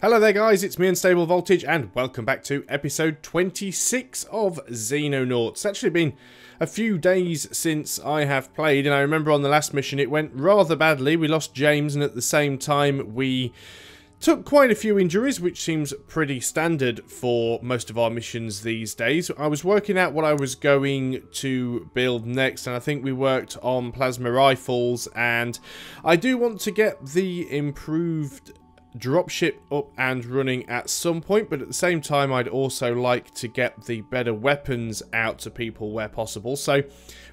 Hello there guys, it's me Unstable Voltage and welcome back to episode 26 of Xenonauts. It's actually been a few days since I have played, and I remember on the last mission it went rather badly. We lost James and at the same time we took quite a few injuries, which seems pretty standard for most of our missions these days. I was working out what I was going to build next, and I think we worked on plasma rifles, and I do want to get the improved dropship up and running at some point, but at the same time I'd also like to get the better weapons out to people where possible. So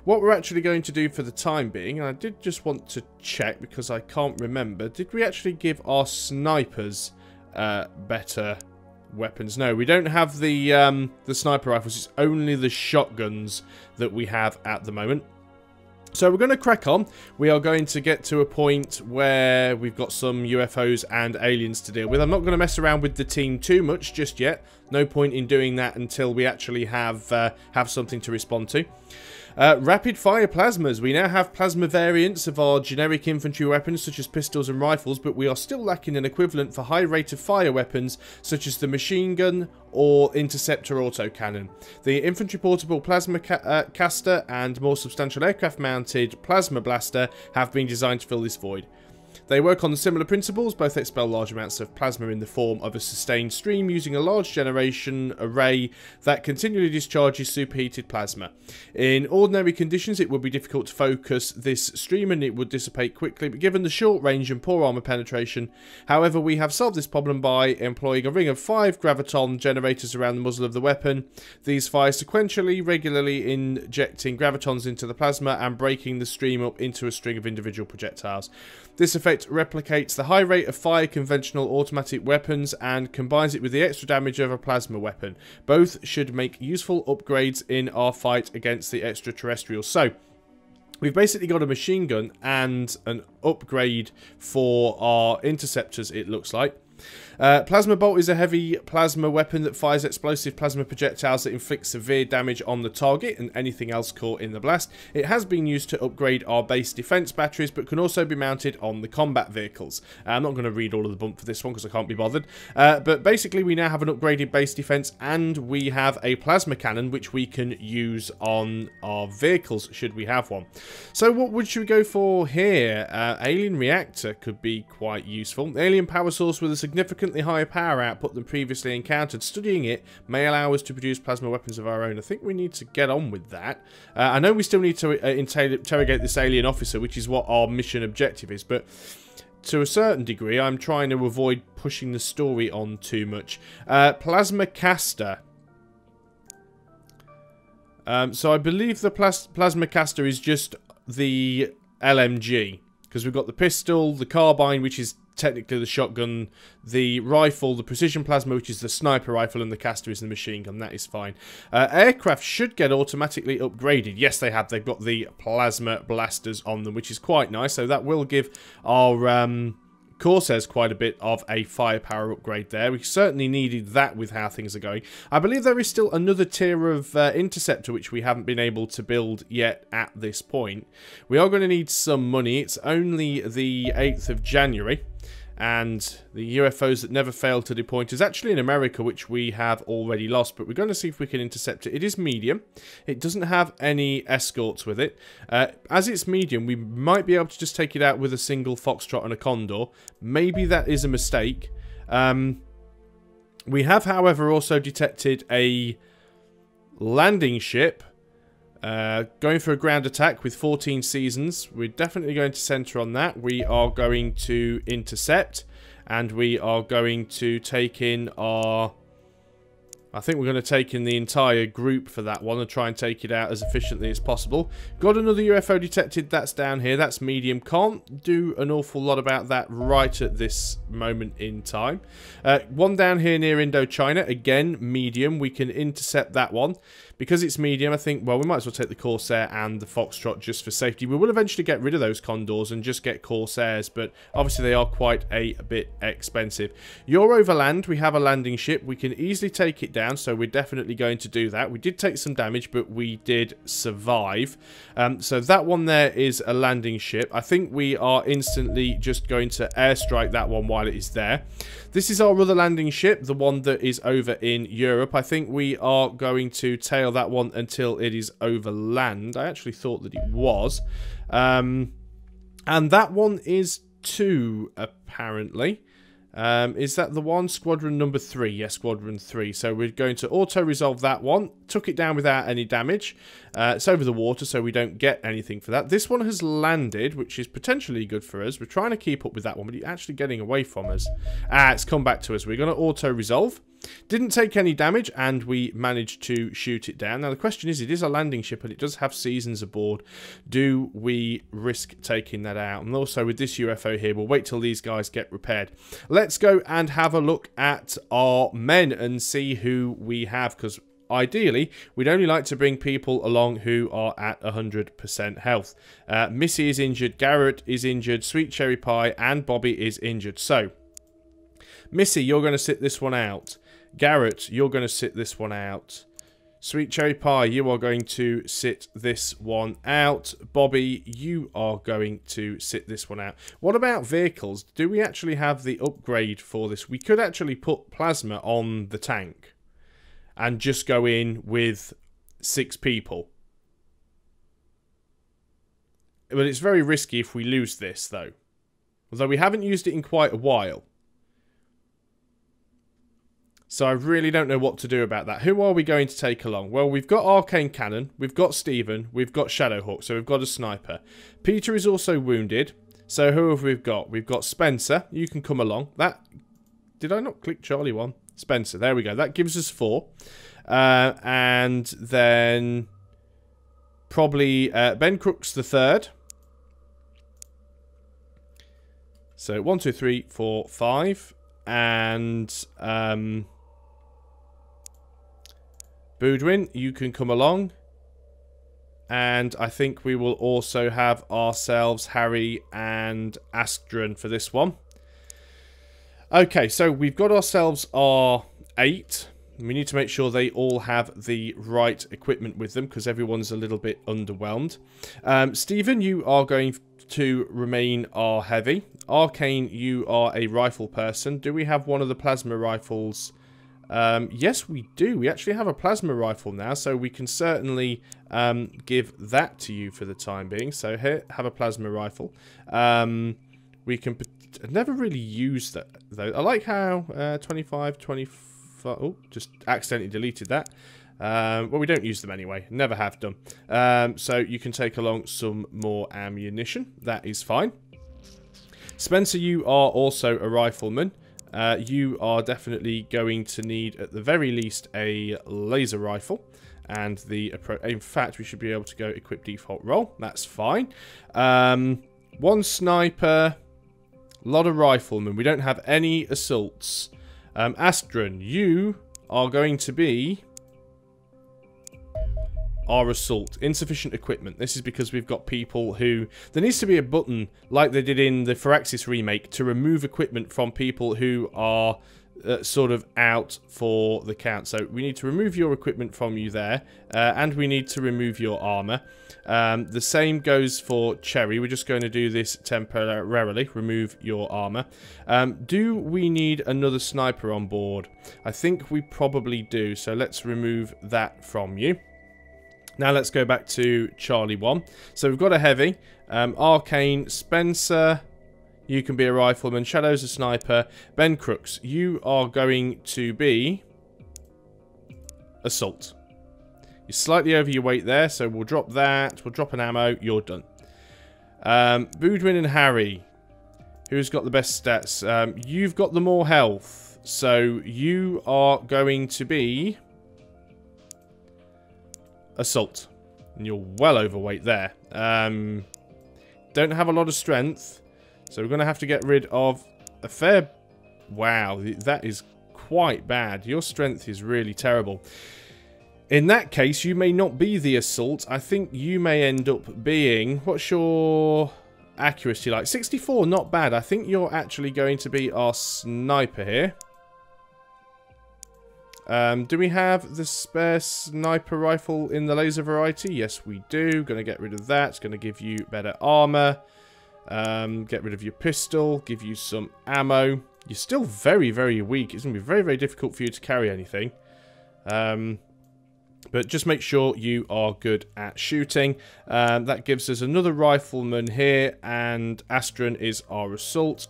what we're actually going to do for the time being, and I did just want to check because I can't remember, did we actually give our snipers better weapons? No, we don't have the sniper rifles. It's only the shotguns that we have at the moment. So we're going to crack on. We are going to get to a point where we've got some UFOs and aliens to deal with. I'm not going to mess around with the team too much just yet. No point in doing that until we actually have something to respond to. Rapid fire plasmas. We now have plasma variants of our generic infantry weapons such as pistols and rifles, but we are still lacking an equivalent for high rate of fire weapons such as the machine gun or interceptor autocannon. The infantry portable plasma caster and more substantial aircraft mounted plasma blaster have been designed to fill this void. They work on similar principles, both expel large amounts of plasma in the form of a sustained stream using a large generation array that continually discharges superheated plasma. In ordinary conditions it would be difficult to focus this stream and it would dissipate quickly, but given the short range and poor armor penetration, however, we have solved this problem by employing a ring of 5 graviton generators around the muzzle of the weapon. These fire sequentially, regularly injecting gravitons into the plasma and breaking the stream up into a string of individual projectiles. This effect replicates the high rate of fire conventional automatic weapons and combines it with the extra damage of a plasma weapon. Both should make useful upgrades in our fight against the extraterrestrials. So we've basically got a machine gun and an upgrade for our interceptors, it looks like. Plasma bolt is a heavy plasma weapon that fires explosive plasma projectiles that inflict severe damage on the target and anything else caught in the blast. It has been used to upgrade our base defense batteries, but can also be mounted on the combat vehicles. I'm not going to read all of the bump for this one because I can't be bothered. But basically we now have an upgraded base defense and we have a plasma cannon which we can use on our vehicles should we have one. So what should we go for here? Alien reactor could be quite useful. Alien power source with a significantly higher power output than previously encountered. Studying it may allow us to produce plasma weapons of our own. I think we need to get on with that. I know we still need to interrogate this alien officer, which is what our mission objective is, but to a certain degree I'm trying to avoid pushing the story on too much. Plasma caster. So I believe the plasma caster is just the LMG, because we've got the pistol, the carbine, which is technically the shotgun, the rifle, the precision plasma, which is the sniper rifle, and the caster is the machine gun. That is fine. Aircraft should get automatically upgraded. Yes, they have. They've got the plasma blasters on them, which is quite nice. So that will give our Corsairs quite a bit of a firepower upgrade there. We certainly needed that with how things are going. I believe there is still another tier of interceptor which we haven't been able to build yet at this point. We are going to need some money. It's only the 8th of January. And the UFOs that never fail to depoint is actually in America, which we have already lost. But we're going to see if we can intercept it. It is medium. It doesn't have any escorts with it. As it's medium, we might be able to just take it out with a single Foxtrot and a Condor. Maybe that is a mistake. We have, however, also detected a landing ship going for a ground attack with 14 seasons. We're definitely going to center on that. We are going to intercept, and we are going to take in our... I think we're going to take in the entire group for that one and try and take it out as efficiently as possible. Got another UFO detected. That's down here. That's medium. Can't do an awful lot about that right at this moment in time. One down here near Indochina. Again, medium. We can intercept that one. Because it's medium, I think, well, we might as well take the Corsair and the Foxtrot just for safety. We will eventually get rid of those Condors and just get Corsairs, but obviously they are quite a bit expensive. You're over land. We have a landing ship. We can easily take it down. down, so we're definitely going to do that. We did take some damage, but we did survive. So that one there is a landing ship. I think we are instantly just going to airstrike that one while it is there. This is our other landing ship, the one that is over in Europe. I think we are going to tail that one until it is over land. I actually thought that it was. And that one is 2, apparently. Is that the one? Squadron number 3. Yes, Squadron 3. So we're going to auto-resolve that one. Took it down without any damage. It's over the water, so we don't get anything for that. This one has landed, which is potentially good for us. We're trying to keep up with that one, but it's actually getting away from us. It's come back to us. We're going to auto-resolve. Didn't take any damage, and we managed to shoot it down. Now, the question is, it is a landing ship, and it does have seasons aboard. Do we risk taking that out? And also, with this UFO here, we'll wait till these guys get repaired. Let's go and have a look at our men and see who we have, because ideally, we'd only like to bring people along who are at 100% health. Missy is injured, Garrett is injured, Sweet Cherry Pie, and Bobby is injured. So, Missy, you're going to sit this one out. Garrett, you're going to sit this one out. Sweet Cherry Pie, you are going to sit this one out. Bobby, you are going to sit this one out. What about vehicles? Do we actually have the upgrade for this? We could actually put plasma on the tank and just go in with 6 people. But it's very risky if we lose this, though. Although we haven't used it in quite a while. So I really don't know what to do about that. Who are we going to take along? Well, we've got Arcane Cannon, we've got Steven, we've got Shadowhawk, so we've got a sniper. Peter is also wounded. So who have we got? We've got Spencer. You can come along. Did I not click Charlie 1? Spencer, there we go. That gives us 4. And then probably Ben Crooks the 3rd. So 1, 2, 3, 4, 5. And Boudwin, you can come along. And I think we will also have ourselves Harry and Astron for this one. Okay, so we've got ourselves our 8. We need to make sure they all have the right equipment with them, because everyone's a little bit underwhelmed. Stephen, you are going to remain our heavy. Arcane, you are a rifle person. Do we have one of the plasma rifles? Yes, we do. We actually have a plasma rifle now, so we can certainly give that to you for the time being. So here, have a plasma rifle. We can... I've never really used that, though. I like how 25, 25... Oh, just accidentally deleted that. Well, we don't use them anyway. Never have done. So you can take along some more ammunition. That is fine. Spencer, you are also a rifleman. You are definitely going to need, at the very least, a laser rifle. And in fact, we should be able to go equip default role. That's fine. 1 sniper. A lot of riflemen. We don't have any assaults. Astron, you are going to be our assault. Insufficient equipment. This is because we've got people who... There needs to be a button, like they did in the Firaxis remake, to remove equipment from people who are sort of out for the count. So we need to remove your equipment from you there, and we need to remove your armor. The same goes for Cherry. We're just going to do this temporarily. Remove your armor. Do we need another sniper on board? I think we probably do. So let's remove that from you. Now let's go back to Charlie 1. So we've got a heavy. Arcane, Spencer, you can be a rifleman. Shadow's a sniper. Ben Crooks, you are going to be assault. You're slightly over your weight there, so we'll drop that. We'll drop an ammo. You're done. Boudwin and Harry, who's got the best stats? You've got the more health, so you are going to be assault. And you're well overweight there. Don't have a lot of strength, so we're going to have to get rid of a fair... Wow, that is quite bad. Your strength is really terrible. In that case, you may not be the assault. I think you may end up being... What's your accuracy like? 64, not bad. I think you're actually going to be our sniper here. Do we have the spare sniper rifle in the laser variety? Yes, we do. Going to get rid of that. It's going to give you better armor. Get rid of your pistol. Give you some ammo. You're still very, very weak. It's going to be very, very difficult for you to carry anything. But just make sure you are good at shooting. That gives us another rifleman here. And Astron is our assault.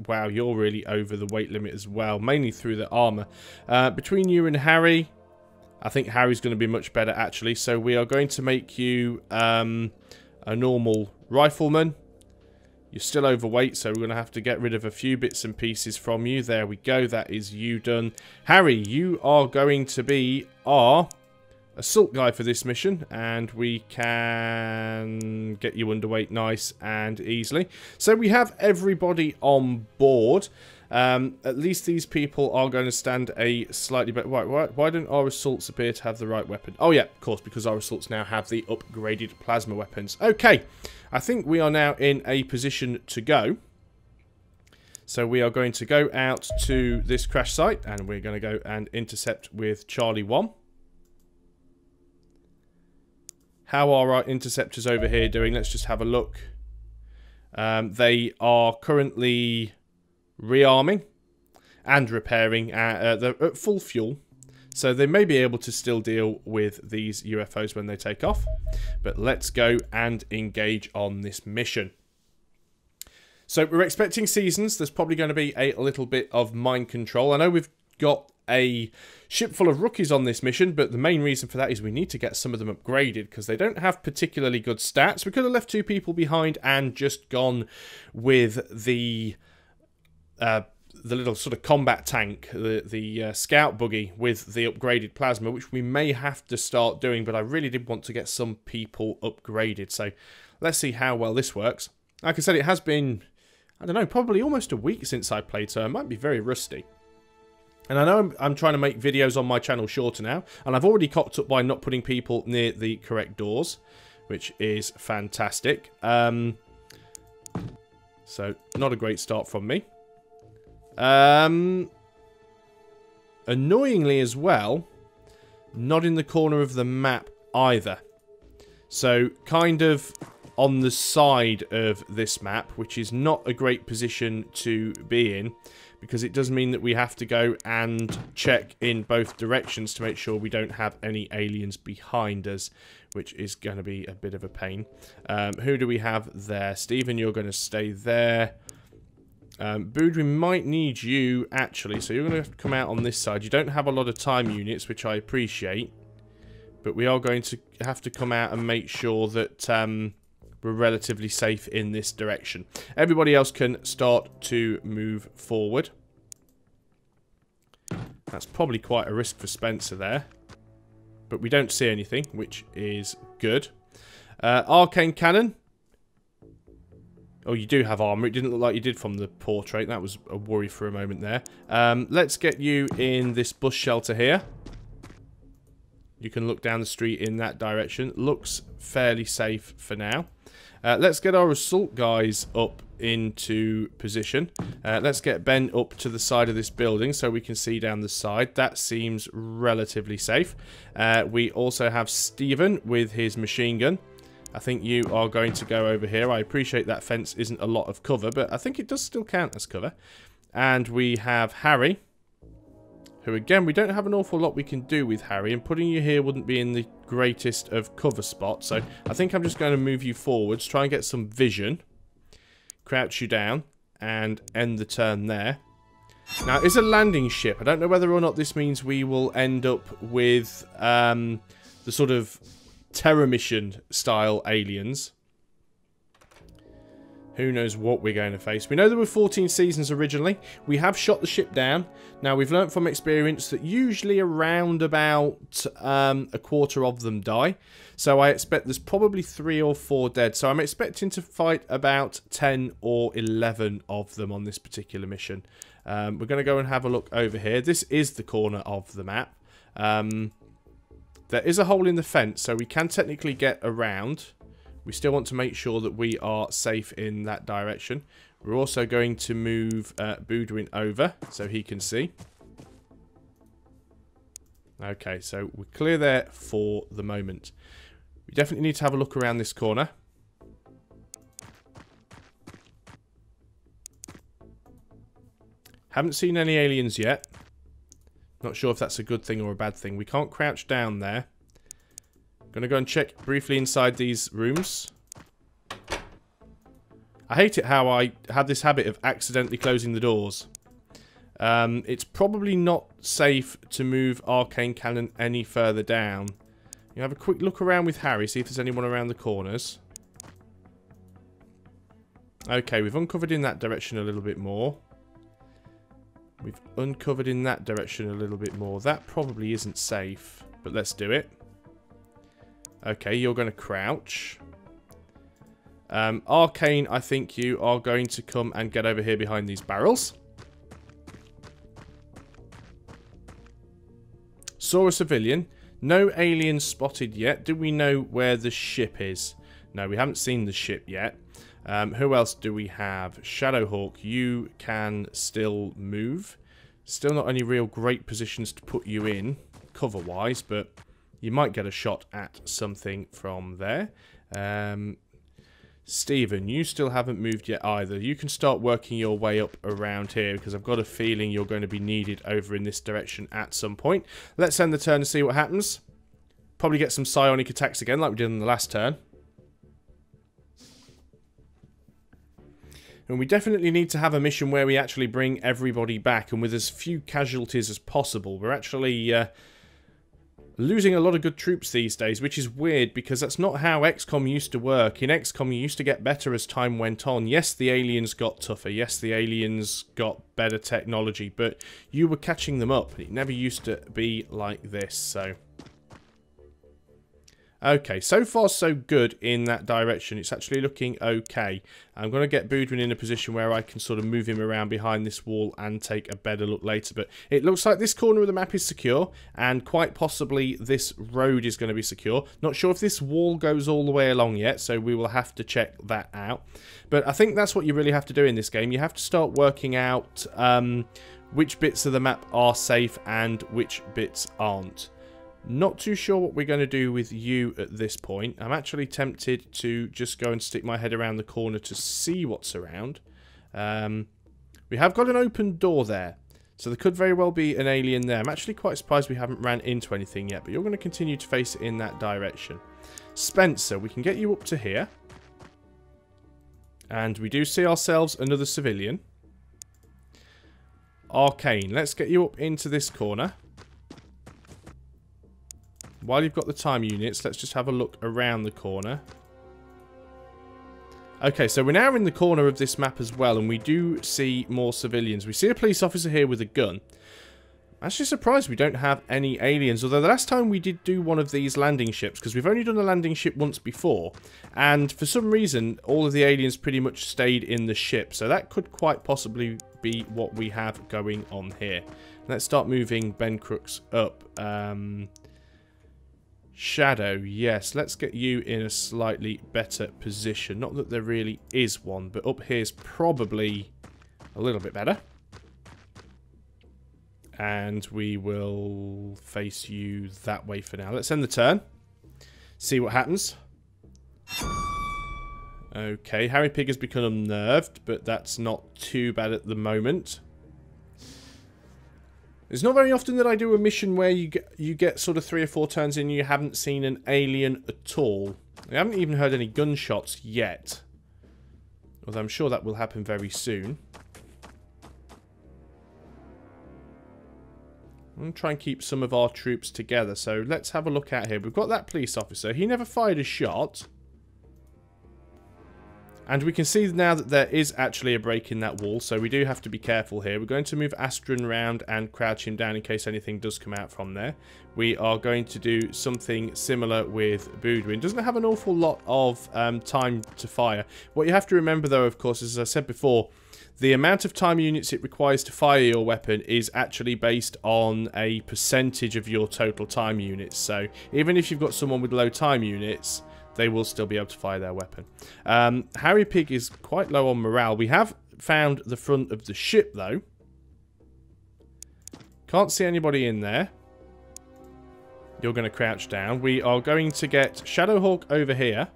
Wow, you're really over the weight limit as well. Mainly through the armor. Between you and Harry, I think Harry's going to be much better actually. So we are going to make you a normal rifleman. You're still overweight, so we're going to have to get rid of a few bits and pieces from you. There we go. That is you done. Harry, you are going to be our assault guy for this mission, and we can get you underweight nice and easily. So we have everybody on board. At least these people are going to stand a slightly better... Why don't our assaults appear to have the right weapon? Oh yeah, of course, because our assaults now have the upgraded plasma weapons. Okay, I think we are now in a position to go. So we are going to go out to this crash site, and we're going to go and intercept with Charlie 1. How are our interceptors over here doing? Let's just have a look. They are currently rearming and repairing. They're at full fuel, so they may be able to still deal with these UFOs when they take off. But let's go and engage on this mission. So we're expecting seasons. There's probably going to be a little bit of mind control. I know we've got a ship full of rookies on this mission, but the main reason for that is we need to get some of them upgraded because they don't have particularly good stats. We could have left 2 people behind and just gone with the little sort of combat tank, the scout buggy with the upgraded plasma, which we may have to start doing, but I really did want to get some people upgraded. So let's see how well this works. Like I said, it has been, I don't know, probably almost a week since I played, so I might be very rusty. And I know I'm trying to make videos on my channel shorter now, and I've already cocked up by not putting people near the correct doors, which is fantastic. So, not a great start from me. Annoyingly as well, not in the corner of the map either. So, kind of on the side of this map, which is not a great position to be in, because it does mean that we have to go and check in both directions to make sure we don't have any aliens behind us, which is going to be a bit of a pain. Who do we have there? Stephen, you're going to stay there. Bood, we might need you, actually, so you're going to have to come out on this side. You don't have a lot of time units, which I appreciate, but we are going to have to come out and make sure that we're relatively safe in this direction. Everybody else can start to move forward. That's probably quite a risk for Spencer there. But we don't see anything, which is good. Arcane Cannon. Oh, you do have armor. It didn't look like you did from the portrait. That was a worry for a moment there. Let's get you in this bus shelter here. You can look down the street in that direction. Looks fairly safe for now. Let's get our assault guys up into position. Let's get Ben up to the side of this building so we can see down the side. That seems relatively safe. We also have Stephen with his machine gun. I think you are going to go over here. I appreciate that fence isn't a lot of cover, but I think it does still count as cover. And we have Harry, who, again, we don't have an awful lot we can do with Harry, and putting you here wouldn't be in the greatest of cover spots. So I think I'm just going to move you forwards, try and get some vision, crouch you down, and end the turn there. Now, it's a landing ship. I don't know whether or not this means we will end up with the sort of Terror Mission style aliens. Who knows what we're going to face. We know there were 14 seasons originally. We have shot the ship down. Now, we've learnt from experience that usually around about a quarter of them die. So I expect there's probably 3 or 4 dead. So I'm expecting to fight about 10 or 11 of them on this particular mission. We're going to go and have a look over here. This is the corner of the map. There is a hole in the fence, so we can technically get around. We still want to make sure that we are safe in that direction. We're also going to move Boudwin over so he can see. Okay, so we're clear there for the moment. We definitely need to have a look around this corner. Haven't seen any aliens yet. Not sure if that's a good thing or a bad thing. We can't crouch down there. Gonna go and check briefly inside these rooms. I hate it how I have this habit of accidentally closing the doors. It's probably not safe to move Arcane Cannon any further down. You have a quick look around with Harry, see if there's anyone around the corners. Okay, we've uncovered in that direction a little bit more. We've uncovered in that direction a little bit more. That probably isn't safe, but let's do it. Okay, you're going to crouch. Arcane, I think you are going to come and get over here behind these barrels. Saw a civilian. No aliens spotted yet. Do we know where the ship is? No, we haven't seen the ship yet. Who else do we have? Shadowhawk, you can still move. Still not any real great positions to put you in, cover-wise, but you might get a shot at something from there. Stephen, you still haven't moved yet either. You can start working your way up around here, because I've got a feeling you're going to be needed over in this direction at some point. Let's end the turn and see what happens. Probably get some psionic attacks again, like we did in the last turn. And we definitely need to have a mission where we actually bring everybody back, and with as few casualties as possible. We're actually losing a lot of good troops these days, which is weird, because that's not how XCOM used to work. In XCOM, you used to get better as time went on. Yes, the aliens got tougher. Yes, the aliens got better technology, but you were catching them up. It never used to be like this, so... Okay, so far so good in that direction. It's actually looking okay. I'm going to get Boudwin in a position where I can sort of move him around behind this wall and take a better look later. But it looks like this corner of the map is secure, and quite possibly this road is going to be secure. Not sure if this wall goes all the way along yet, so we will have to check that out. But I think that's what you really have to do in this game. You have to start working out which bits of the map are safe and which bits aren't. Not too sure what we're going to do with you at this point. I'm actually tempted to just go and stick my head around the corner to see what's around. We have got an open door there, so there could very well be an alien there. I'm actually quite surprised we haven't ran into anything yet, but you're going to continue to face it in that direction. Spencer, we can get you up to here. And we do see ourselves another civilian. Arcane, let's get you up into this corner. While you've got the time units, let's just have a look around the corner. Okay, so we're now in the corner of this map as well, and we do see more civilians. We see a police officer here with a gun. I'm actually surprised we don't have any aliens, although the last time we did do one of these landing ships, because we've only done a landing ship once before, and for some reason, all of the aliens pretty much stayed in the ship, so that could quite possibly be what we have going on here. Let's start moving Ben Crooks up. Shadow, yes, let's get you in a slightly better position. Not that there really is one, but up here's probably a little bit better. And we will face you that way for now. Let's end the turn. See what happens. Okay, Harry Pig has become unnerved, but that's not too bad at the moment. It's not very often that I do a mission where you get sort of 3 or 4 turns in and you haven't seen an alien at all. I haven't even heard any gunshots yet. Although I'm sure that will happen very soon. I'm going to try and keep some of our troops together. So let's have a look out here. We've got that police officer. He never fired a shot. And we can see now that there is actually a break in that wall, so we do have to be careful here. We're going to move Astron round and crouch him down in case anything does come out from there. We are going to do something similar with Boudwin. Doesn't have an awful lot of time to fire. What you have to remember, though, of course, as I said before, the amount of time units it requires to fire your weapon is actually based on a percentage of your total time units. So even if you've got someone with low time units, they will still be able to fire their weapon. Harry Pig is quite low on morale. We have found the front of the ship, though. Can't see anybody in there. You're going to crouch down. We are going to get Shadowhawk over here.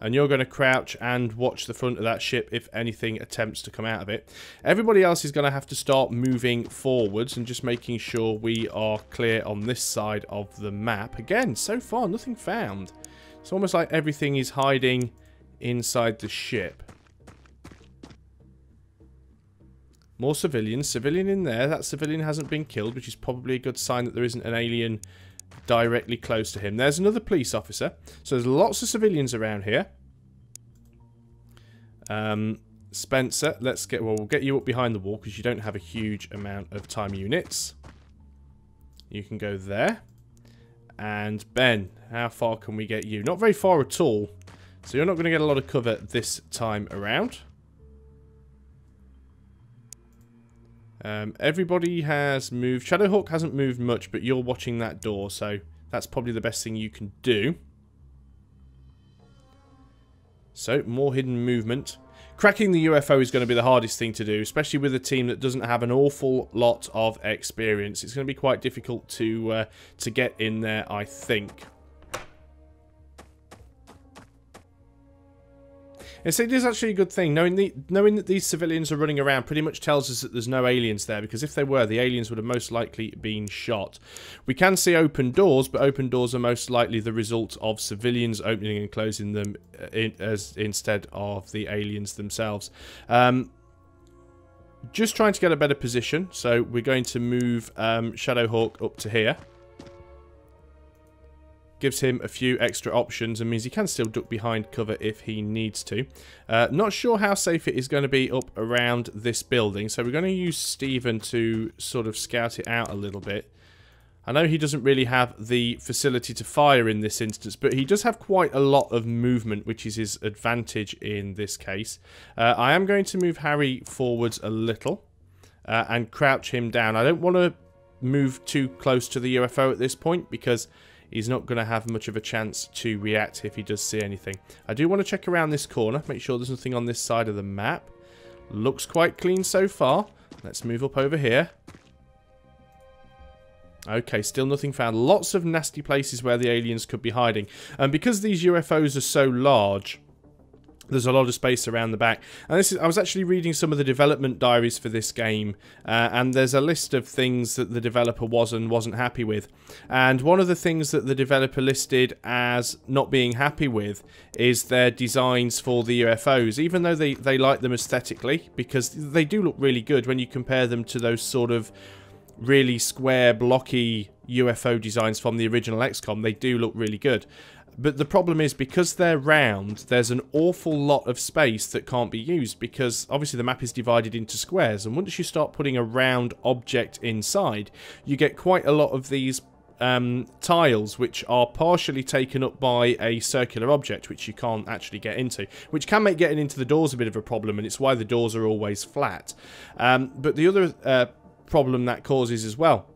And you're going to crouch and watch the front of that ship if anything attempts to come out of it. Everybody else is going to have to start moving forwards and just making sure we are clear on this side of the map. Again, so far, nothing found. It's almost like everything is hiding inside the ship. More civilians. Civilian in there. That civilian hasn't been killed, which is probably a good sign that there isn't an alien directly close to him. There's another police officer. So there's lots of civilians around here. Spencer, we'll get you up behind the wall because you don't have a huge amount of time units. You can go there. And Ben, how far can we get you? Not very far at all. So you're not going to get a lot of cover this time around. Everybody has moved. Shadowhawk hasn't moved much, but you're watching that door, so that's probably the best thing you can do. So, more hidden movement. Cracking the UFO is going to be the hardest thing to do, especially with a team that doesn't have an awful lot of experience. It's going to be quite difficult to get in there, I think. Yes, it is actually a good thing. Knowing that these civilians are running around pretty much tells us that there's no aliens there, because if they were, the aliens would have most likely been shot. We can see open doors, but open doors are most likely the result of civilians opening and closing them instead of the aliens themselves. Just trying to get a better position, so we're going to move Shadowhawk up to here. Gives him a few extra options and means he can still duck behind cover if he needs to. Not sure how safe it is going to be up around this building, so we're going to use Stephen to sort of scout it out a little bit. I know he doesn't really have the facility to fire in this instance, but he does have quite a lot of movement, which is his advantage in this case. I am going to move Harry forwards a little and crouch him down. I don't want to move too close to the UFO at this point because he's not going to have much of a chance to react if he does see anything. I do want to check around this corner, make sure there's nothing on this side of the map. Looks quite clean so far. Let's move up over here. Okay, still nothing found. Lots of nasty places where the aliens could be hiding. And because these UFOs are so large, there's a lot of space around the back. And I was actually reading some of the development diaries for this game, and there's a list of things that the developer was and wasn't happy with. And one of the things that the developer listed as not being happy with is their designs for the UFOs, even though they like them aesthetically, because they do look really good when you compare them to those sort of really square, blocky UFO designs from the original XCOM. They do look really good. But the problem is, because they're round, there's an awful lot of space that can't be used, because obviously the map is divided into squares, and once you start putting a round object inside, you get quite a lot of these tiles which are partially taken up by a circular object which you can't actually get into, which can make getting into the doors a bit of a problem, and it's why the doors are always flat. But the other problem that causes as well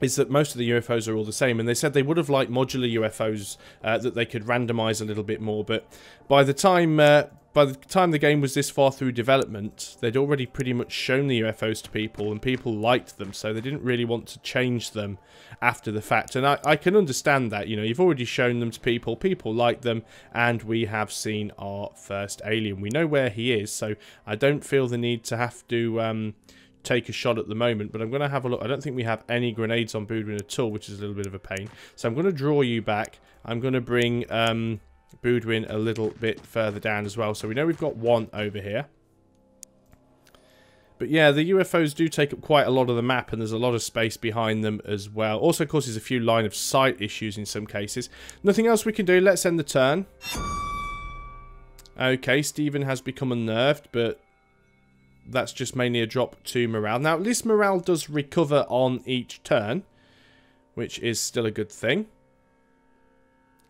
is that most of the UFOs are all the same, and they said they would have liked modular UFOs that they could randomize a little bit more, but by the time the game was this far through development, they'd already pretty much shown the UFOs to people, and people liked them, so they didn't really want to change them after the fact. And I can understand that. You know, you've already shown them to people, people like them, and we have seen our first alien. We know where he is, so I don't feel the need to have to take a shot at the moment, but I'm going to have a look. I don't think we have any grenades on Boudwin at all, which is a little bit of a pain. So I'm going to draw you back. I'm going to bring Boudwin a little bit further down as well. So we know we've got one over here. But yeah, the UFOs do take up quite a lot of the map, and there's a lot of space behind them as well. Also causes a few line of sight issues in some cases. Nothing else we can do. Let's end the turn. Okay, Stephen has become unnerved, but that's just mainly a drop to morale. Now, at least morale does recover on each turn, which is still a good thing.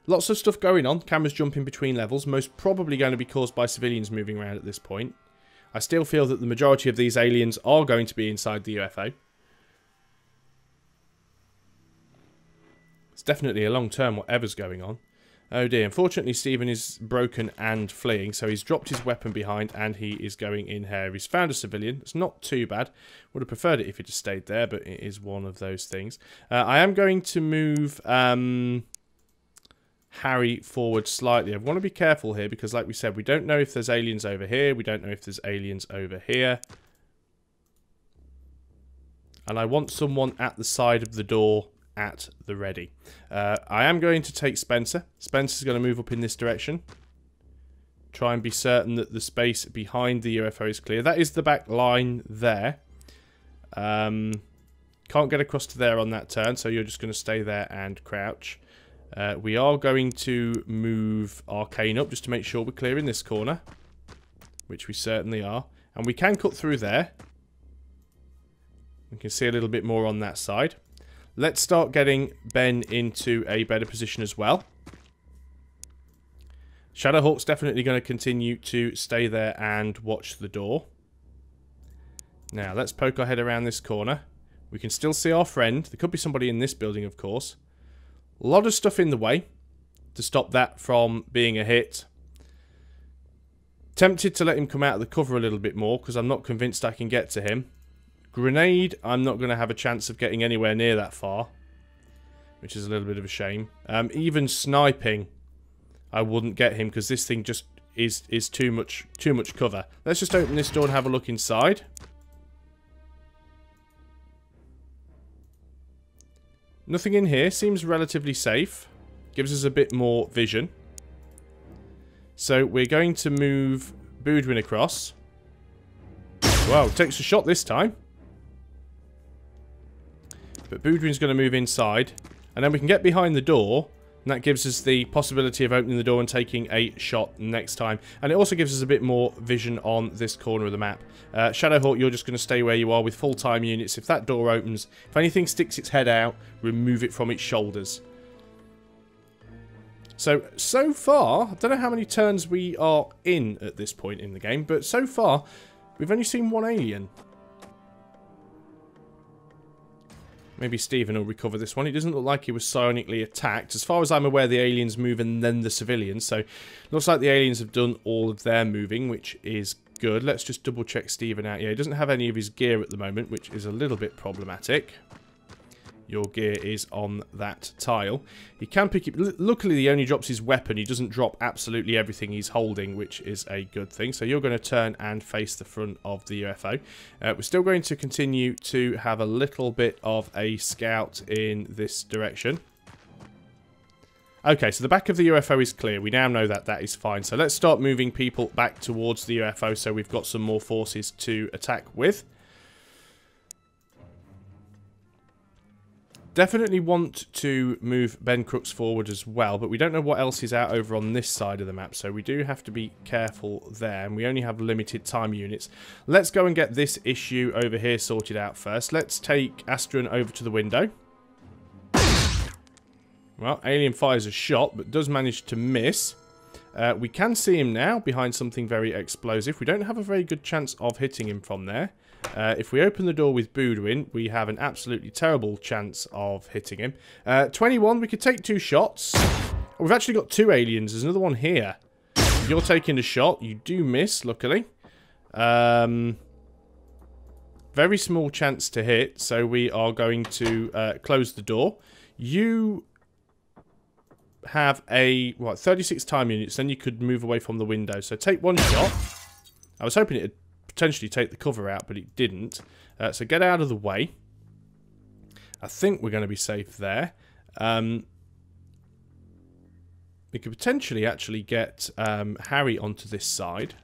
Lots of stuff going on. Cameras jumping between levels. Most probably going to be caused by civilians moving around at this point. I still feel that the majority of these aliens are going to be inside the UFO. It's definitely a long term, whatever's going on. Oh dear, unfortunately Stephen is broken and fleeing, so he's dropped his weapon behind and he is going in here. He's found a civilian. It's not too bad. Would have preferred it if he just stayed there, but it is one of those things. I am going to move Harry forward slightly. I want to be careful here because, like we said, we don't know if there's aliens over here. We don't know if there's aliens over here. And I want someone at the side of the door at the ready. I am going to take Spencer. Spencer's going to move up in this direction. Try and be certain that the space behind the UFO is clear. That is the back line there. Can't get across to there on that turn, so you're just going to stay there and crouch. We are going to move Arcane up just to make sure we're clear in this corner, which we certainly are. And we can cut through there. We can see a little bit more on that side. Let's start getting Ben into a better position as well. Shadowhawk's definitely going to continue to stay there and watch the door. Now, let's poke our head around this corner. We can still see our friend. There could be somebody in this building, of course. A lot of stuff in the way to stop that from being a hit. Tempted to let him come out of the cover a little bit more because I'm not convinced I can get to him. Grenade, I'm not going to have a chance of getting anywhere near that far, which is a little bit of a shame. Even sniping, I wouldn't get him because this thing just is too much cover. Let's just open this door and have a look inside. Nothing in here. Seems relatively safe. Gives us a bit more vision. So we're going to move Boudwin across. Wow, takes a shot this time. But Boudwin's going to move inside. And then we can get behind the door. And that gives us the possibility of opening the door and taking a shot next time. And it also gives us a bit more vision on this corner of the map. Shadowhawk, you're just going to stay where you are with full-time units. If that door opens, if anything sticks its head out, remove it from its shoulders. So far, I don't know how many turns we are in at this point in the game, but so far, we've only seen one alien. Maybe Stephen will recover this one. It doesn't look like he was psionically attacked. As far as I'm aware, the aliens move and then the civilians. So, looks like the aliens have done all of their moving, which is good. Let's just double check Stephen out. Yeah, he doesn't have any of his gear at the moment, which is a little bit problematic. Your gear is on that tile. He can pick it. Luckily, he only drops his weapon. He doesn't drop absolutely everything he's holding, which is a good thing. So you're going to turn and face the front of the UFO. We're still going to continue to have a little bit of a scout in this direction. Okay, so the back of the UFO is clear. We now know that that is fine. So let's start moving people back towards the UFO so we've got some more forces to attack with. Definitely want to move Ben Crooks forward as well, but we don't know what else is out over on this side of the map, so we do have to be careful there, and we only have limited time units. Let's go and get this issue over here sorted out first. Let's take Astron over to the window. Well, alien fires a shot, but does manage to miss. We can see him now behind something very explosive. We don't have a very good chance of hitting him from there. If we open the door with Boudwin, we have an absolutely terrible chance of hitting him. 21, we could take 2 shots. We've actually got 2 aliens. There's another one here. You're taking a shot. You do miss, luckily. Very small chance to hit, so we are going to close the door. You have a, what, 36 time units, then you could move away from the window. So take 1 shot. I was hoping it'd potentially take the cover out, but it didn't. So get out of the way. I think we're going to be safe there. We could potentially actually get Harry onto this side.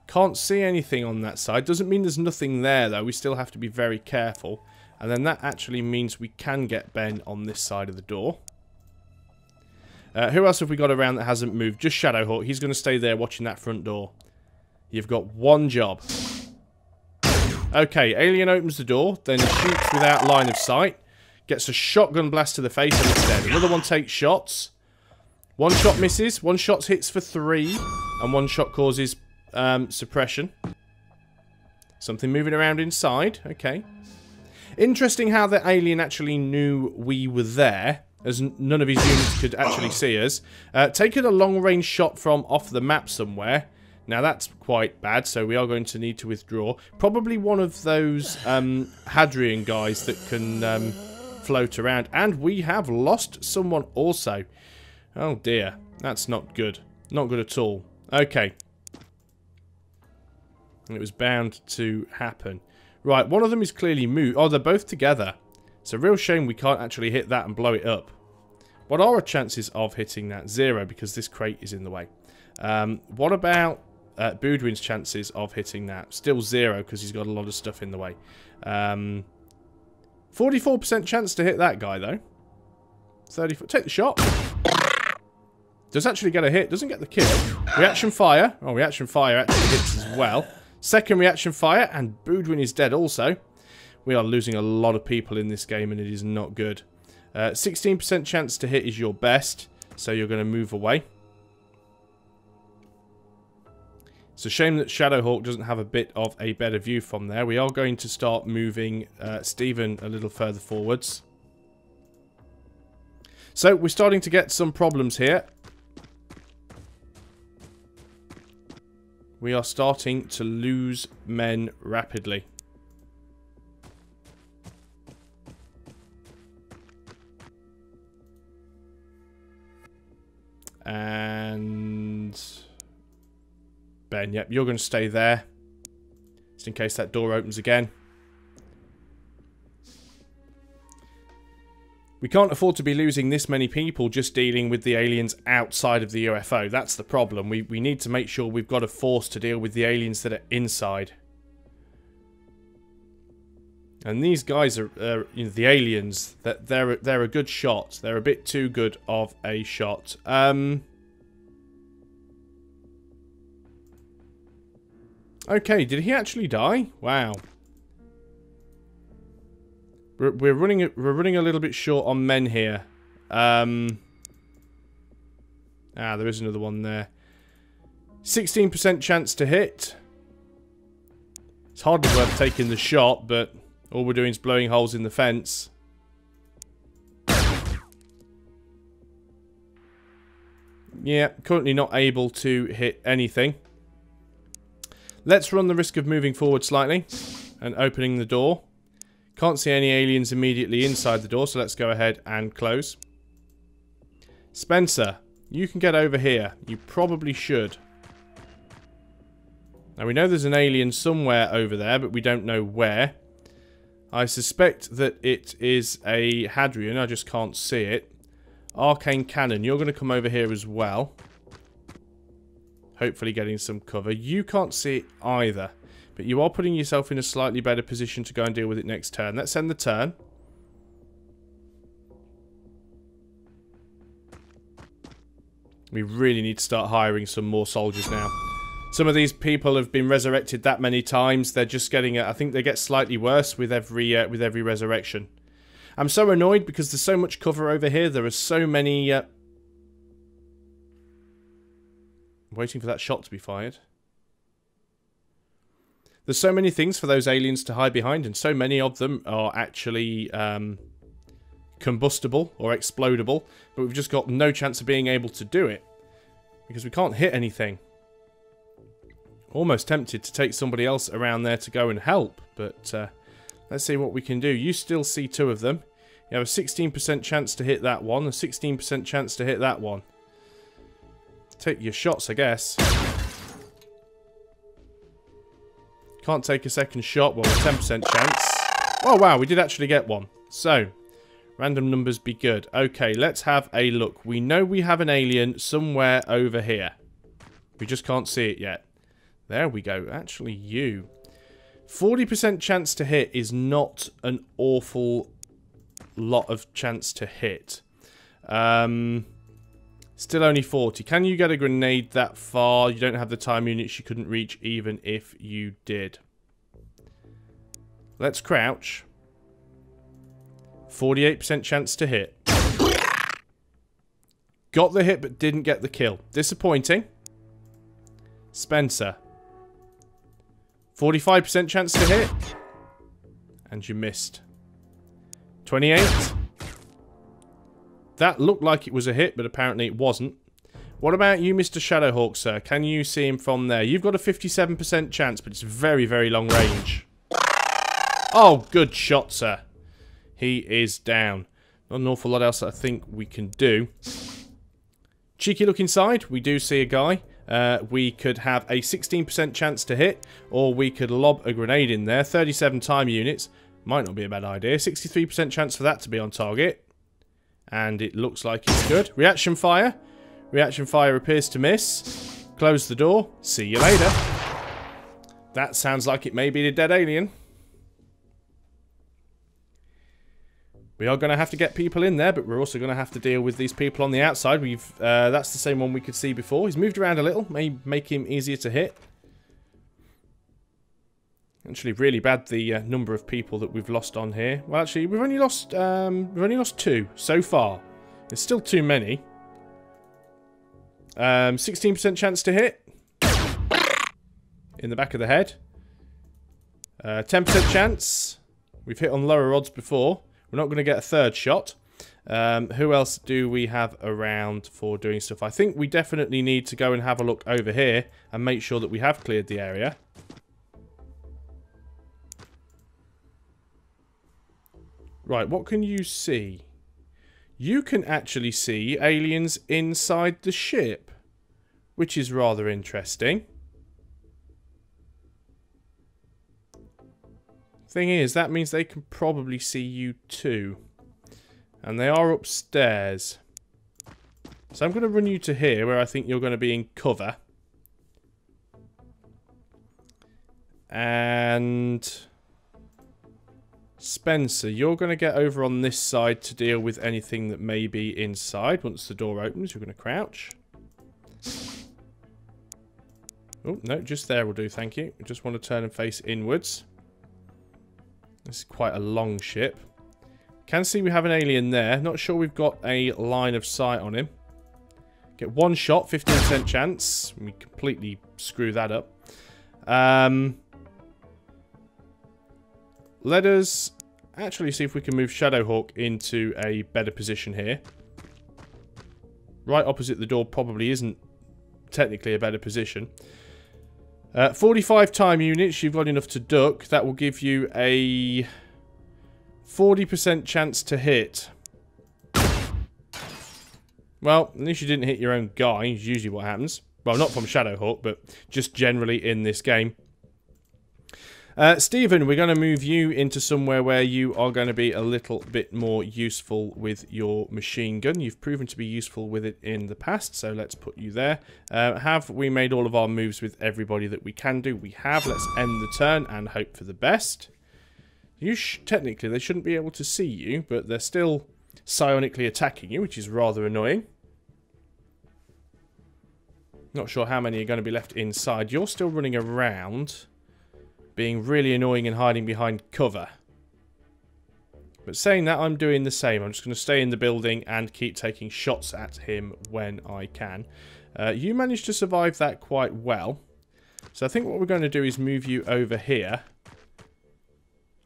Can't see anything on that side. Doesn't mean there's nothing there, though. We still have to be very careful. And then that actually means we can get Ben on this side of the door. Who else have we got around that hasn't moved? Just Shadowhawk. He's going to stay there watching that front door. You've got 1 job. Okay, alien opens the door, then shoots without line of sight. Gets a shotgun blast to the face and it's dead. Another one takes shots. 1 shot misses. 1 shot hits for 3. And 1 shot causes suppression. Something moving around inside. Okay. Interesting how the alien actually knew we were there. as none of his units could actually see us. Taking a long-range shot from off the map somewhere. Now, that's quite bad, so we are going to need to withdraw. Probably one of those Hadrian guys that can float around. And we have lost someone also. Oh, dear. That's not good. Not good at all. Okay. It was bound to happen. Right, one of them is clearly moved. Oh, they're both together. It's a real shame we can't actually hit that and blow it up. What are our chances of hitting that? 0, because this crate is in the way. What about Boudwin's chances of hitting that? Still 0, because he's got a lot of stuff in the way. 44% chance to hit that guy, though. 34. Take the shot. Does actually get a hit. Doesn't get the kill. Reaction fire. Oh, reaction fire actually hits as well. Second reaction fire, and Boudwin is dead also. We are losing a lot of people in this game, and it is not good. 16% chance to hit is your best, so you're going to move away. It's a shame that Shadowhawk doesn't have a bit of a better view from there. We are going to start moving Stephen a little further forwards. So, we're starting to get some problems here. We are starting to lose men rapidly. And Ben, yep, you're going to stay there. Just in case that door opens again. We can't afford to be losing this many people just dealing with the aliens outside of the UFO. That's the problem. We need to make sure we've got a force to deal with the aliens that are inside. And these guys are, you know, the aliens. That they're a good shot. They're a bit too good of a shot. Okay, did he actually die? Wow. We're running a little bit short on men here. There is another one there. 16% chance to hit. It's hardly worth taking the shot, but all we're doing is blowing holes in the fence. Yeah, currently not able to hit anything. Let's run the risk of moving forward slightly and opening the door. Can't see any aliens immediately inside the door, so let's go ahead and close. Spencer, you can get over here. You probably should. Now, we know there's an alien somewhere over there, but we don't know where. I suspect that it is a Hadrian. I just can't see it. Arcane Cannon, you're going to come over here as well. Hopefully getting some cover. You can't see it either. But you are putting yourself in a slightly better position to go and deal with it next turn. Let's end the turn. We really need to start hiring some more soldiers now. Some of these people have been resurrected that many times. They're just getting... I think they get slightly worse with every resurrection. I'm so annoyed because there's so much cover over here. There are so many... waiting for that shot to be fired. There's so many things for those aliens to hide behind, and so many of them are actually combustible or explodable, but we've just got no chance of being able to do it because we can't hit anything. Almost tempted to take somebody else around there to go and help, but let's see what we can do. You still see 2 of them. You have a 16% chance to hit that one, a 16% chance to hit that one. Take your shots, I guess. Can't take a second shot. Well, a 10% chance. Oh, wow. We did actually get one. So, random numbers be good. Okay, let's have a look. We know we have an alien somewhere over here. We just can't see it yet. There we go. Actually, you. 40% chance to hit is not an awful lot of chance to hit. Still only 40. Can you get a grenade that far? You don't have the time units you couldn't reach even if you did. Let's crouch. 48% chance to hit. Got the hit but didn't get the kill. Disappointing. Spencer. 45% chance to hit. And you missed. 28. That looked like it was a hit, but apparently it wasn't. What about you, Mr. Shadowhawk, sir? Can you see him from there? You've got a 57% chance, but it's very, very long range. Oh, good shot, sir. He is down. Not an awful lot else that I think we can do. Cheeky look inside. We do see a guy. We could have a 16% chance to hit, or we could lob a grenade in there. 37 time units. Might not be a bad idea. 63% chance for that to be on target. And it looks like it's good. Reaction fire. Reaction fire appears to miss. Close the door. See you later. That sounds like it may be the dead alien. We are going to have to get people in there, but we're also going to have to deal with these people on the outside. That's the same one we could see before. He's moved around a little. May make him easier to hit. Actually, really bad the number of people that we've lost on here. Well, actually, we've only lost 2 so far. There's still too many. 16% chance to hit. In the back of the head. 10% chance. We've hit on lower odds before. We're not going to get a third shot. Who else do we have around for doing stuff? I think we definitely need to go and have a look over here and make sure that we have cleared the area. Right, what can you see? You can actually see aliens inside the ship, which is rather interesting. Thing is, that means they can probably see you too. And they are upstairs. So I'm going to run you to here, where I think you're going to be in cover. And Spencer, you're going to get over on this side to deal with anything that may be inside. Once the door opens, you're going to crouch. Oh, no, just there will do, thank you. I just want to turn and face inwards. This is quite a long ship. Can see we have an alien there. Not sure we've got a line of sight on him. Get one shot, 15% chance. We completely screw that up. Let us actually see if we can move Shadowhawk into a better position here. Right opposite the door probably isn't technically a better position. 45 time units, you've got enough to duck. That will give you a 40% chance to hit. Well, at least you didn't hit your own guy, is usually what happens. Well, not from Shadowhawk, but just generally in this game. Stephen, we're going to move you into somewhere where you are going to be a little bit more useful with your machine gun. You've proven to be useful with it in the past, so let's put you there. Have we made all of our moves with everybody that we can do? We have. Let's end the turn and hope for the best. Technically, they shouldn't be able to see you, but they're still psionically attacking you, which is rather annoying. Not sure how many are going to be left inside. You're still running around, being really annoying and hiding behind cover. But saying that, I'm doing the same. I'm just going to stay in the building and keep taking shots at him when I can. You managed to survive that quite well. So I think what we're going to do is move you over here.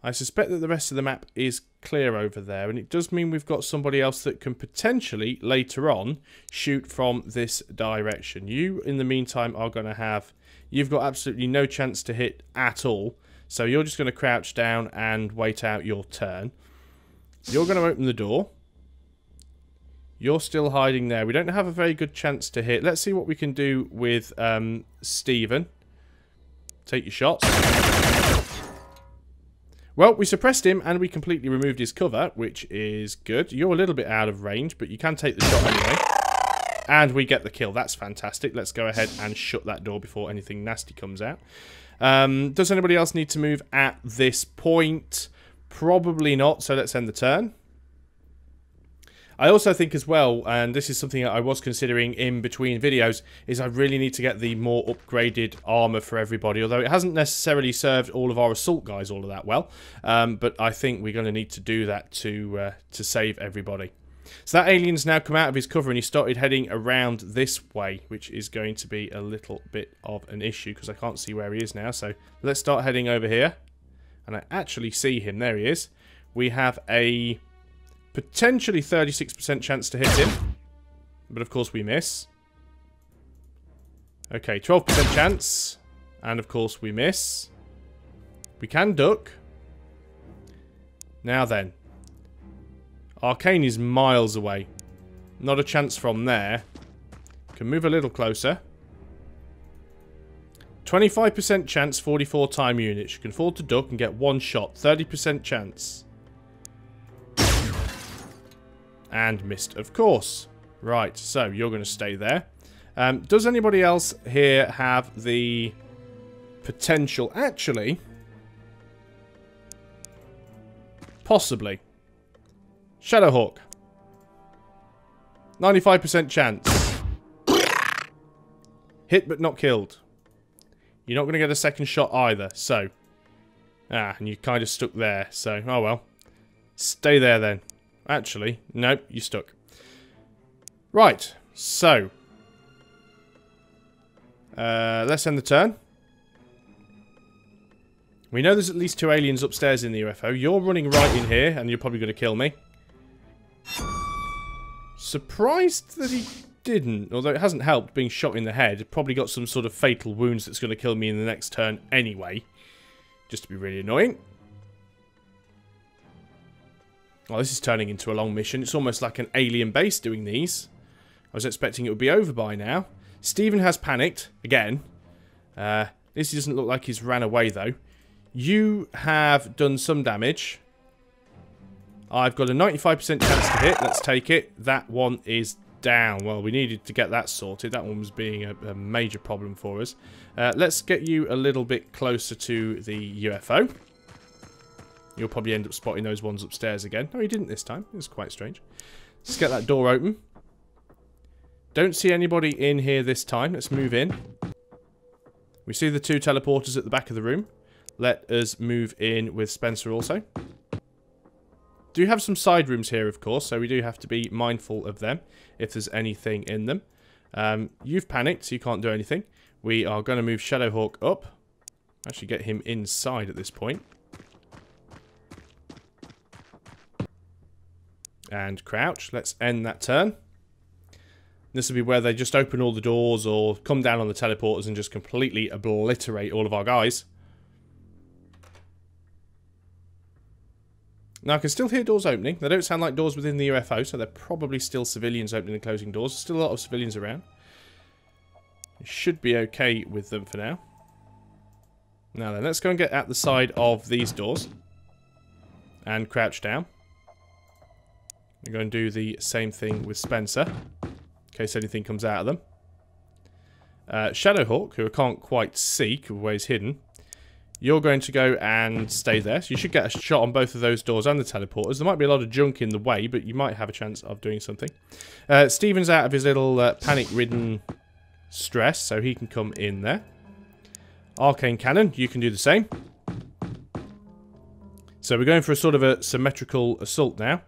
I suspect that the rest of the map is clear over there, and it does mean we've got somebody else that can potentially, later on, shoot from this direction. You, in the meantime, are going to have... You've got absolutely no chance to hit at all, so you're just going to crouch down and wait out your turn. You're going to open the door. You're still hiding there. We don't have a very good chance to hit. Let's see what we can do with Stephen. Take your shots. Well, we suppressed him and we completely removed his cover, which is good. You're a little bit out of range, but you can take the shot anyway. And we get the kill. That's fantastic. Let's go ahead and shut that door before anything nasty comes out. Does anybody else need to move at this point? Probably not, so let's end the turn. I also think as well, and this is something that I was considering in between videos, is I really need to get the more upgraded armor for everybody, although it hasn't necessarily served all of our assault guys all of that well. But I think we're going to need to do that to save everybody. So that alien's now come out of his cover and he started heading around this way, which is going to be a little bit of an issue because I can't see where he is now. So let's start heading over here. And I actually see him. There he is. We have a potentially 36% chance to hit him. But of course we miss. Okay, 12% chance. And of course we miss. We can duck. Now then. Arcane is miles away. Not a chance from there. Can move a little closer. 25% chance, 44 time units. You can afford to duck and get one shot. 30% chance. And missed, of course. Right, so you're going to stay there. Does anybody else here have the potential? Actually, possibly. Shadowhawk. 95% chance. Hit but not killed. You're not going to get a second shot either, so. And you kind of stuck there, so, oh well. Stay there then. Actually, nope, you stuck. Right, so. Let's end the turn. We know there's at least 2 aliens upstairs in the UFO. You're running right in here, and you're probably going to kill me. Surprised that he didn't, although it hasn't helped being shot in the head. Probably got some sort of fatal wounds that's going to kill me in the next turn anyway. Just to be really annoying. Oh, this is turning into a long mission. It's almost like an alien base doing these. I was expecting it would be over by now. Stephen has panicked, again. This doesn't look like he's ran away, though. You have done some damage. I've got a 95% chance to hit. Let's take it. That one is down. Well, we needed to get that sorted. That one was being a major problem for us. Let's get you a little bit closer to the UFO. You'll probably end up spotting those ones upstairs again. No, he didn't this time. It was quite strange. Let's get that door open. Don't see anybody in here this time. Let's move in. We see the 2 teleporters at the back of the room. Let us move in with Spencer also. Do have some side rooms here, of course, so we do have to be mindful of them if there's anything in them. You've panicked, so you can't do anything. We are going to move Shadowhawk up. Actually get him inside at this point. And crouch. Let's end that turn. This will be where they just open all the doors or come down on the teleporters and just completely obliterate all of our guys. Now, I can still hear doors opening. They don't sound like doors within the UFO, so they're probably still civilians opening and closing doors. There's still a lot of civilians around. It should be okay with them for now. Now then, let's go and get at the side of these doors. And crouch down. We're going to do the same thing with Spencer. In case anything comes out of them. Shadowhawk, who I can't quite see, because where he's hidden. You're going to go and stay there. So you should get a shot on both of those doors and the teleporters. There might be a lot of junk in the way, but you might have a chance of doing something. Stephen's out of his little panic-ridden stress, so he can come in there. Arcane Cannon, you can do the same. So we're going for a sort of a symmetrical assault now.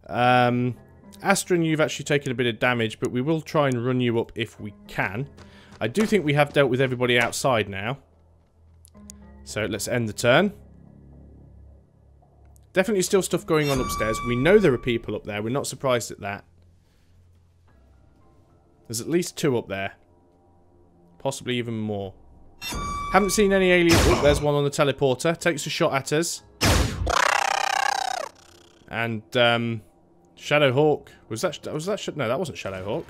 Astron, you've actually taken a bit of damage, but we will try and run you up if we can. I do think we have dealt with everybody outside now. So let's end the turn. Definitely still stuff going on upstairs. We know there are people up there. We're not surprised at that. There's at least 2 up there. Possibly even more. Haven't seen any aliens. Oh, there's one on the teleporter. Takes a shot at us. And, Shadowhawk. No, that wasn't Shadowhawk.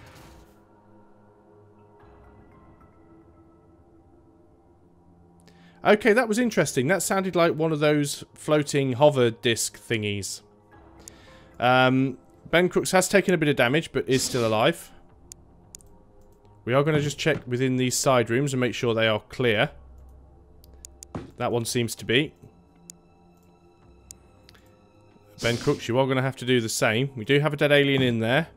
Okay, that was interesting. That sounded like one of those floating hover disc thingies. Ben Crooks has taken a bit of damage, but is still alive. We are going to just check within these side rooms and make sure they are clear. That one seems to be. Ben Crooks, you are going to have to do the same. We do have a dead alien in there.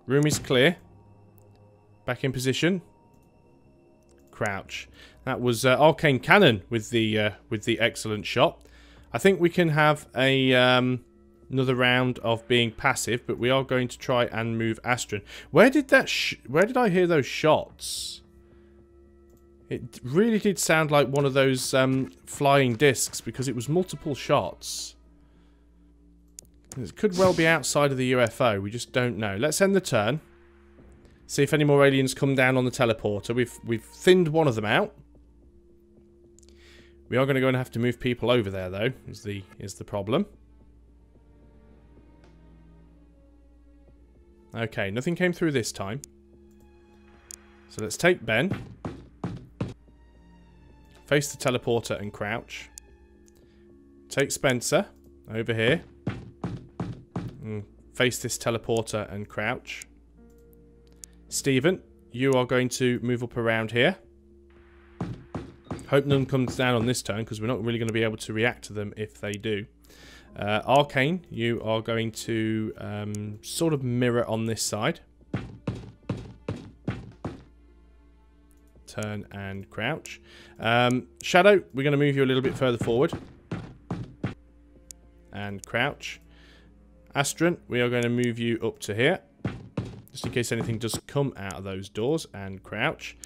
Room is clear. Back in position. Crouch. That was Arcane Cannon with the excellent shot. I think we can have a another round of being passive, but we are going to try and move Astron. Where did I hear those shots? It really did sound like one of those flying discs because it was multiple shots. It could well be outside of the UFO. We just don't know. Let's end the turn. See if any more aliens come down on the teleporter. We've thinned one of them out. We are going to go and have to move people over there, though, is the problem. Okay, nothing came through this time. So let's take Ben. Face the teleporter and crouch. Take Spencer over here. And face this teleporter and crouch. Stephen, you are going to move up around here. Hope none comes down on this turn because we're not really going to be able to react to them if they do. Arcane, you are going to sort of mirror on this side. Turn and crouch. Shadow, we're going to move you a little bit further forward. And crouch. Astron, we are going to move you up to here. Just in case anything does come out of those doors. And crouch.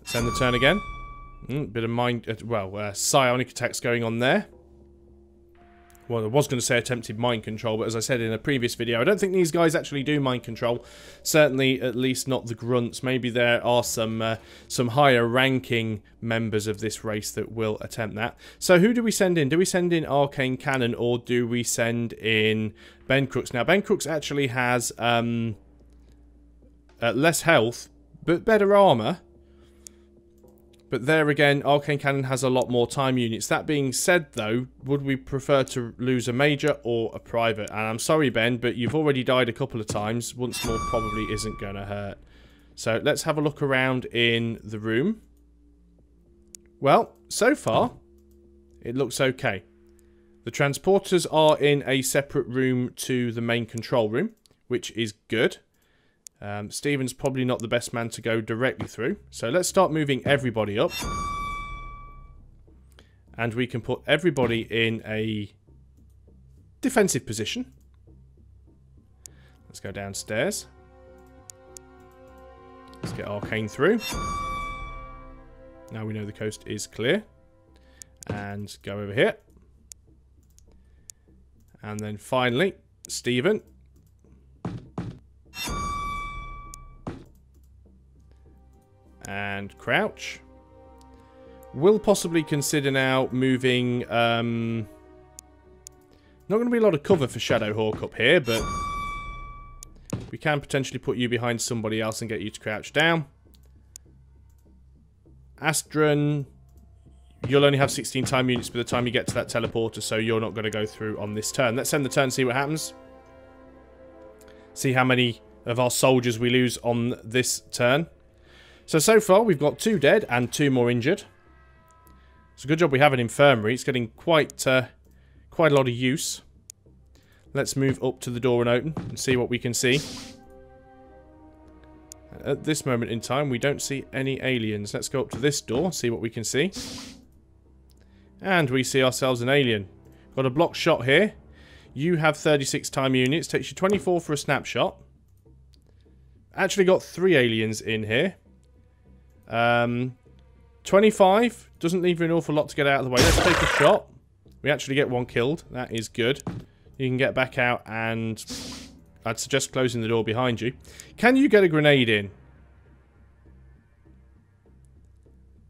Let's end the turn again. Bit of psionic attacks going on there. Well, I was going to say attempted mind control, but as I said in a previous video, I don't think these guys actually do mind control. Certainly, at least not the grunts. Maybe there are some higher ranking members of this race that will attempt that. So who do we send in? Do we send in Arcane Cannon or do we send in Ben Crooks? Now, Ben Crooks actually has less health, but better armor. But there again, Arcane Cannon has a lot more time units. That being said, though, would we prefer to lose a major or a private? And I'm sorry, Ben, but you've already died a couple of times. Once more probably isn't going to hurt. So let's have a look around in the room. Well, so far, it looks okay. The transporters are in a separate room to the main control room, which is good. Stephen's probably not the best man to go directly through. So let's start moving everybody up. And we can put everybody in a defensive position. Let's go downstairs. Let's get Arcane through. Now we know the coast is clear. And go over here. And then finally, Stephen. And crouch. We'll possibly consider now moving... not going to be a lot of cover for Shadowhawk up here, but... we can potentially put you behind somebody else and get you to crouch down. Astron... you'll only have 16 time units by the time you get to that teleporter, so you're not going to go through on this turn. Let's end the turn and see what happens. See how many of our soldiers we lose on this turn. So far, we've got 2 dead and 2 more injured. It's a good job we have an infirmary. It's getting quite a lot of use. Let's move up to the door and open and see what we can see. At this moment in time, we don't see any aliens. Let's go up to this door, see what we can see. And we see ourselves an alien. Got a block shot here. You have 36 time units. Takes you 24 for a snapshot. Actually got 3 aliens in here. 25 doesn't leave you an awful lot to get out of the way. Let's take a shot. We actually get 1 killed. That is good. You can get back out and I'd suggest closing the door behind you. Can you get a grenade in?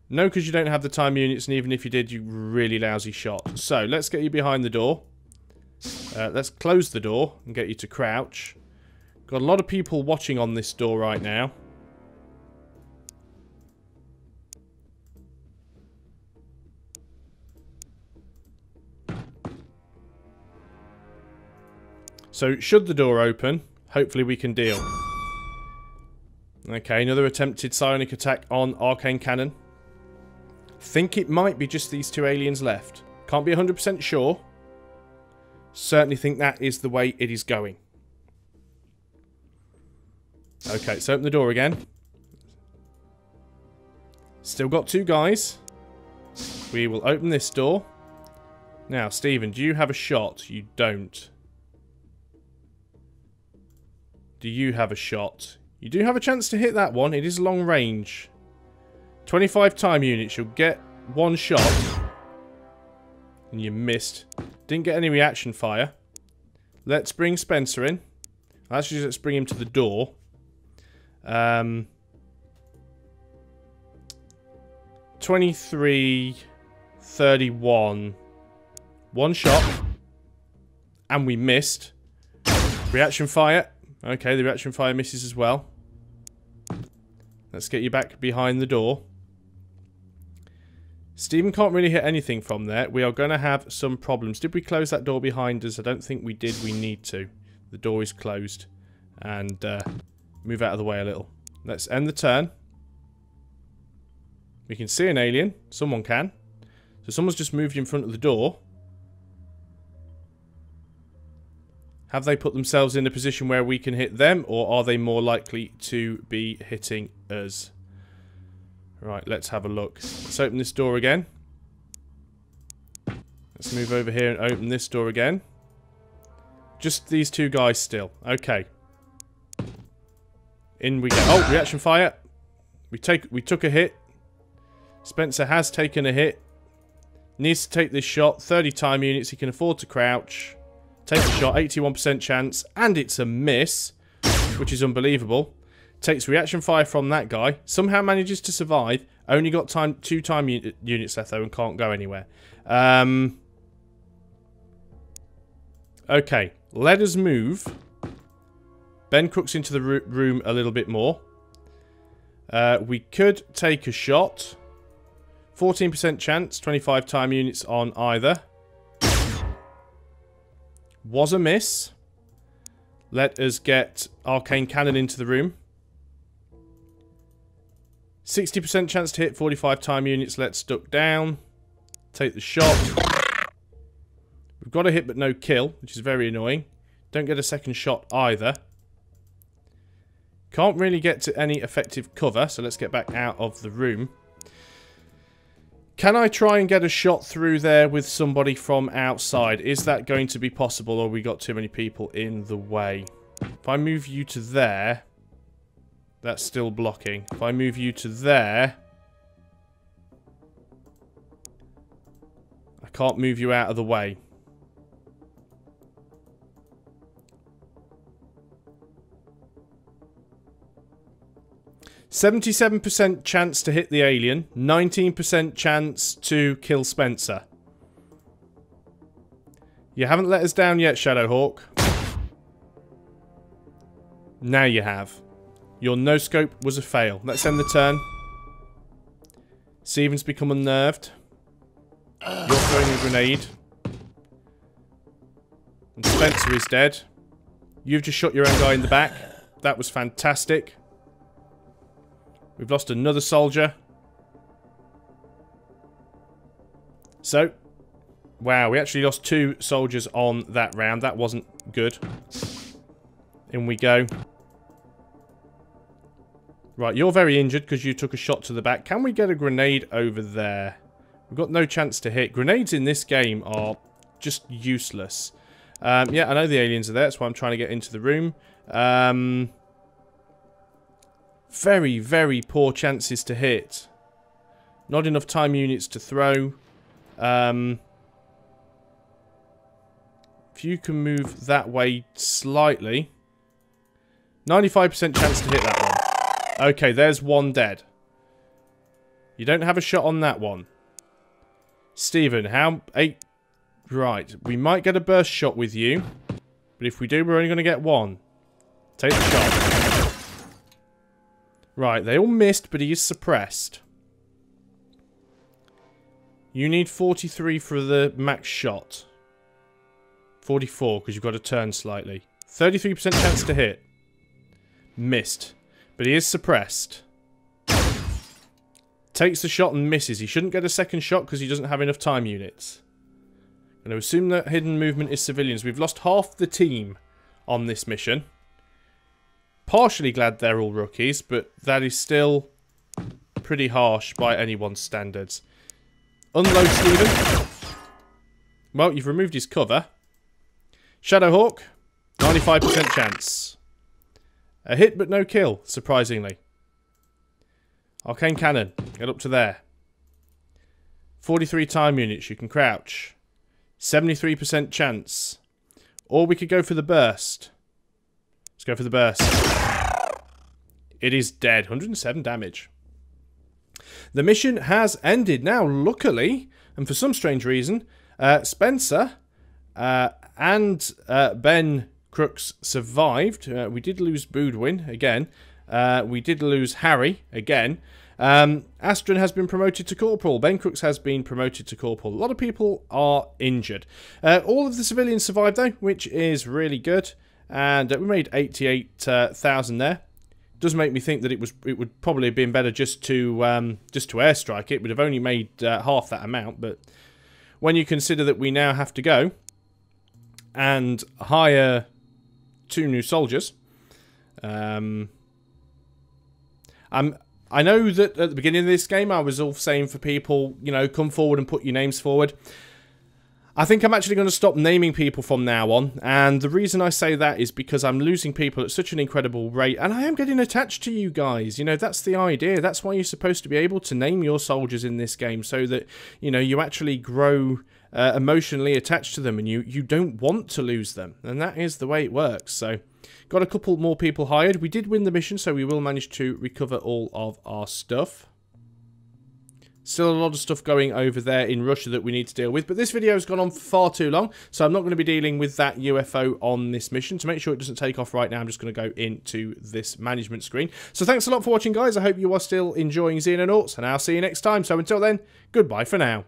No, because you don't have the time units, and even if you did, you really lousy shot. So let's get you behind the door. Let's close the door and get you to crouch. Got a lot of people watching on this door right now. So, should the door open, hopefully we can deal. Okay, another attempted psionic attack on Arcane Cannon. Think it might be just these 2 aliens left. Can't be 100% sure. Certainly think that is the way it is going. Okay, let's open the door again. Still got 2 guys. We will open this door. Now, Stephen, do you have a shot? You don't. Do you have a shot? You do have a chance to hit that one. It is long range. 25 time units. You'll get one shot. And you missed. Didn't get any reaction fire. Let's bring Spencer in. Actually, let's bring him to the door. 23, 31. One shot. And we missed. Reaction fire. Okay, the reaction fire misses as well. Let's get you back behind the door. Stephen can't really hit anything from there. We are going to have some problems. Did we close that door behind us? I don't think we did. We need to. The door is closed. And move out of the way a little. Let's end the turn. We can see an alien. Someone can. So someone's just moved in front of the door. Have they put themselves in a position where we can hit them, or are they more likely to be hitting us? Right, let's have a look. Let's open this door again. Let's move over here and open this door again. Just these two guys still. Okay. In we go. Oh, reaction fire. We took a hit. Spencer has taken a hit. Needs to take this shot. 30 time units. He can afford to crouch. Take the shot, 81% chance, and it's a miss, which is unbelievable. Takes reaction fire from that guy, somehow manages to survive, only got 2 time units left though and can't go anywhere. Okay, let us move Ben Crooks into the room a little bit more. We could take a shot. 14% chance, 25 time units on either. Was a miss. Let us get Arcane Cannon into the room. 60% chance to hit, 45 time units. Let's duck down. Take the shot. We've got a hit but no kill, which is very annoying. Don't get a second shot either. Can't really get to any effective cover, so let's get back out of the room. Can I try and get a shot through there with somebody from outside? Is that going to be possible, or we got too many people in the way? If I move you to there, that's still blocking. If I move you to there, I can't move you out of the way. %77% chance to hit the alien, 19% chance to kill Spencer. You haven't let us down yet, Shadowhawk. Now you have. Your no-scope was a fail. Let's end the turn. Steven's become unnerved. You're throwing a grenade. And Spencer is dead. You've just shot your own guy in the back. That was fantastic. We've lost another soldier. So, wow, we actually lost 2 soldiers on that round. That wasn't good. In we go. Right, you're very injured because you took a shot to the back. Can we get a grenade over there? We've got no chance to hit. Grenades in this game are just useless. Yeah, I know the aliens are there. That's why I'm trying to get into the room. Very, very poor chances to hit. Not enough time units to throw. If you can move that way slightly. 95% chance to hit that one. Okay, there's one dead. You don't have a shot on that one. Stephen, how... 8... Right, we might get a burst shot with you. But if we do, we're only going to get 1. Take the shot. Right, they all missed, but he is suppressed. You need 43 for the max shot. 44, because you've got to turn slightly. 33% chance to hit. Missed. But he is suppressed. Takes the shot and misses. He shouldn't get a second shot because he doesn't have enough time units. I'm going to assume that hidden movement is civilians. We've lost half the team on this mission. Partially glad they're all rookies, but that is still pretty harsh by anyone's standards. Unload Stephen. Well, you've removed his cover. Shadowhawk, 95% chance. A hit but no kill, surprisingly. Arcane Cannon. Get up to there. 43 time units. You can crouch. 73% chance. Or we could go for the burst. Let's go for the burst. It is dead. 107 damage. The mission has ended. Now, luckily, and for some strange reason, Spencer and Ben Crooks survived. We did lose Boudwin again. We did lose Harry again. Astron has been promoted to Corporal. Ben Crooks has been promoted to Corporal. A lot of people are injured. All of the civilians survived though, which is really good. And we made 88,000 there. Does make me think that it would probably have been better just to airstrike it. Would have only made half that amount, but when you consider that we now have to go and hire 2 new soldiers, I know that at the beginning of this game I was all saying for people, you know, come forward and put your names forward. I think I'm actually going to stop naming people from now on, and the reason I say that is because I'm losing people at such an incredible rate, and I am getting attached to you guys. You know, that's the idea. That's why you're supposed to be able to name your soldiers in this game, so that, you know, you actually grow emotionally attached to them, and you don't want to lose them, and that is the way it works. So, got a couple more people hired. We did win the mission, so we will manage to recover all of our stuff. Still a lot of stuff going over there in Russia that we need to deal with. But this video has gone on for far too long, so I'm not going to be dealing with that UFO on this mission. To make sure it doesn't take off right now, I'm just going to go into this management screen. So thanks a lot for watching, guys. I hope you are still enjoying Xenonauts, and I'll see you next time. So until then, goodbye for now.